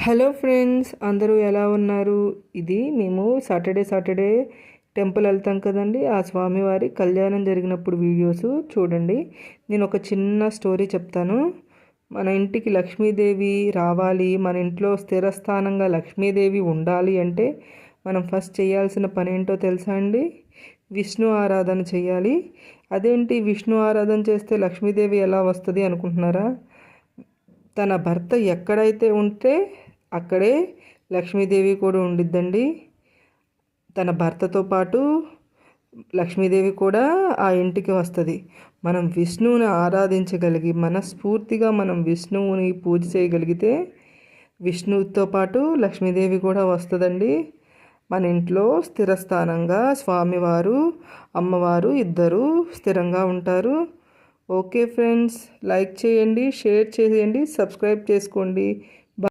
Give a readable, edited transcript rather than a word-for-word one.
Hello friends, అందరూ ఎలా ఉన్నారు? ఇది మేము సాటర్డే టెంపుల్ వెళ్తాం కదండి. ఆ స్వామివారి కళ్యాణం జరిగినప్పుడు వీడియోస్ చూడండి. నేను ఒక చిన్న స్టోరీ చెప్తాను. మన ఇంటికి లక్ష్మీదేవి రావాలి, మన ఇంట్లో స్థిరస్థానంగా లక్ష్మీదేవి ఉండాలి అంటే మనం ఫస్ట్ చేయాల్సిన పని ఏంటో తెలుసా అండి? విష్ణు ఆరాధన చేయాలి. అదేంటి విష్ణు ఆరాధన చేస్తే లక్ష్మీదేవి ఎలా వస్తుంది అనుకుంటున్నారా? తన భర్త ఎక్కడైతే ఉంటే అక్కడే లక్ష్మీదేవి కూడా ఉండిద్దండి. తన భర్తతో పాటు లక్ష్మీదేవి కూడా ఆ ఇంటికి వస్తుంది. మనం విష్ణువుని ఆరాధించగలిగి మనస్ఫూర్తిగా మనం విష్ణువుని పూజ చేయగలిగితే విష్ణువుతో పాటు లక్ష్మీదేవి కూడా వస్తుందండి. మన ఇంట్లో స్థిరస్థానంగా స్వామివారు అమ్మవారు ఇద్దరు స్థిరంగా ఉంటారు. ఓకే ఫ్రెండ్స్, లైక్ చేయండి, షేర్ చేయండి, సబ్స్క్రైబ్ చేసుకోండి.